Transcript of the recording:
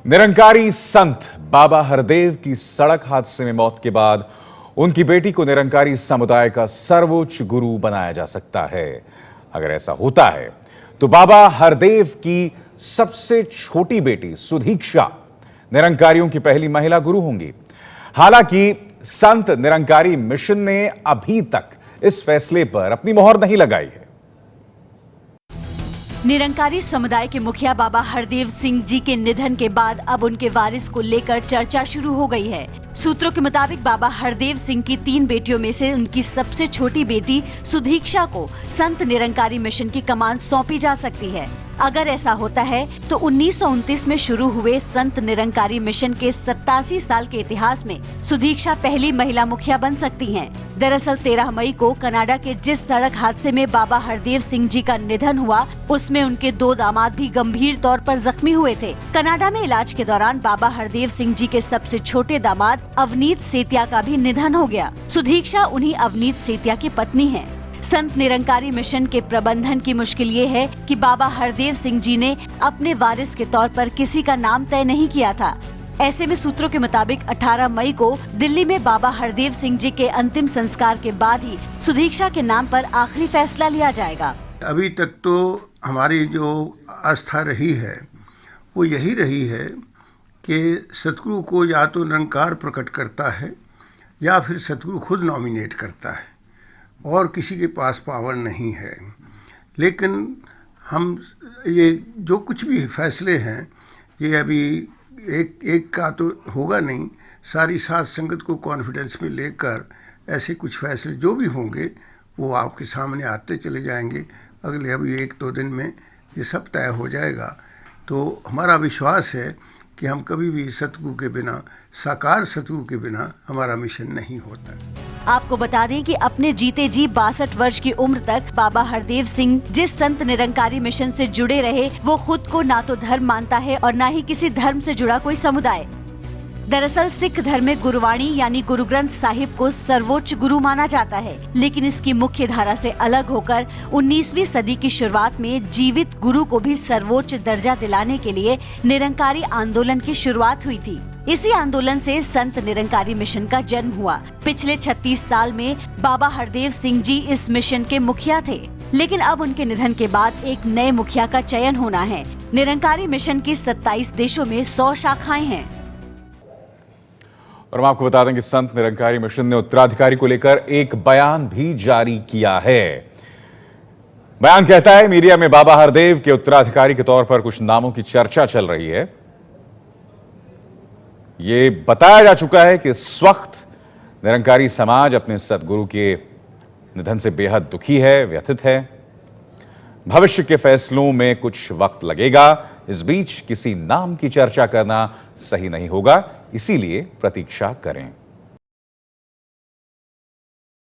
निरंकारी संत बाबा हरदेव की सड़क हादसे में मौत के बाद उनकी बेटी को निरंकारी समुदाय का सर्वोच्च गुरु बनाया जा सकता है। अगर ऐसा होता है तो बाबा हरदेव की सबसे छोटी बेटी सुदीक्षा निरंकारियों की पहली महिला गुरु होंगी। हालांकि संत निरंकारी मिशन ने अभी तक इस फैसले पर अपनी मोहर नहीं लगाई है। निरंकारी समुदाय के मुखिया बाबा हरदेव सिंह जी के निधन के बाद अब उनके वारिस को लेकर चर्चा शुरू हो गई है। सूत्रों के मुताबिक बाबा हरदेव सिंह की 3 बेटियों में से उनकी सबसे छोटी बेटी सुदीक्षा को संत निरंकारी मिशन की कमान सौंपी जा सकती है। अगर ऐसा होता है तो 1929 में शुरू हुए संत निरंकारी मिशन के 87 साल के इतिहास में सुदीक्षा पहली महिला मुखिया बन सकती हैं। दरअसल 13 मई को कनाडा के जिस सड़क हादसे में बाबा हरदेव सिंह जी का निधन हुआ, उसमें उनके 2 दामाद भी गंभीर तौर पर जख्मी हुए थे। कनाडा में इलाज के दौरान बाबा हरदेव सिंह जी के सबसे छोटे दामाद अवनीत सेतिया का भी निधन हो गया। सुदीक्षा उन्हीं अवनीत सेतिया की पत्नी है। संत निरंकारी मिशन के प्रबंधन की मुश्किल ये है कि बाबा हरदेव सिंह जी ने अपने वारिस के तौर पर किसी का नाम तय नहीं किया था। ऐसे में सूत्रों के मुताबिक 18 मई को दिल्ली में बाबा हरदेव सिंह जी के अंतिम संस्कार के बाद ही सुदीक्षा के नाम पर आखिरी फैसला लिया जाएगा। अभी तक तो हमारी जो आस्था रही है वो यही रही है कि सतगुरु को या तो निरंकार प्रकट करता है या फिर सतगुरु खुद नॉमिनेट करता है और किसी के पास पावर नहीं है। लेकिन हम ये जो कुछ भी फैसले हैं ये अभी एक का तो होगा नहीं। सारी साध संगत को कॉन्फिडेंस में लेकर ऐसे कुछ फैसले जो भी होंगे वो आपके सामने आते चले जाएंगे। अगले अभी 1-2 दिन में ये सब तय हो जाएगा। तो हमारा विश्वास है कि हम कभी भी सतगुरु के बिना, साकार सतगुरु के बिना हमारा मिशन नहीं होता। आपको बता दें कि अपने जीते जी 62 वर्ष की उम्र तक बाबा हरदेव सिंह जिस संत निरंकारी मिशन से जुड़े रहे, वो खुद को ना तो धर्म मानता है और ना ही किसी धर्म से जुड़ा कोई समुदाय। दरअसल सिख धर्म में गुरबाणी यानी गुरु ग्रंथ साहिब को सर्वोच्च गुरु माना जाता है, लेकिन इसकी मुख्य धारा से अलग होकर 19वीं सदी की शुरुआत में जीवित गुरु को भी सर्वोच्च दर्जा दिलाने के लिए निरंकारी आंदोलन की शुरुआत हुई थी। इसी आंदोलन से संत निरंकारी मिशन का जन्म हुआ। पिछले 36 साल में बाबा हरदेव सिंह जी इस मिशन के मुखिया थे, लेकिन अब उनके निधन के बाद एक नए मुखिया का चयन होना है। निरंकारी मिशन की 27 देशों में 100 शाखाएं हैं। और हम आपको बता दें कि संत निरंकारी मिशन ने उत्तराधिकारी को लेकर एक बयान भी जारी किया है। बयान कहता है, मीडिया में बाबा हरदेव के उत्तराधिकारी के तौर पर कुछ नामों की चर्चा चल रही है। ये बताया जा चुका है कि इस वक्त निरंकारी समाज अपने सदगुरु के निधन से बेहद दुखी है, व्यथित है। भविष्य के फैसलों में कुछ वक्त लगेगा। इस बीच किसी नाम की चर्चा करना सही नहीं होगा, इसीलिए प्रतीक्षा करें।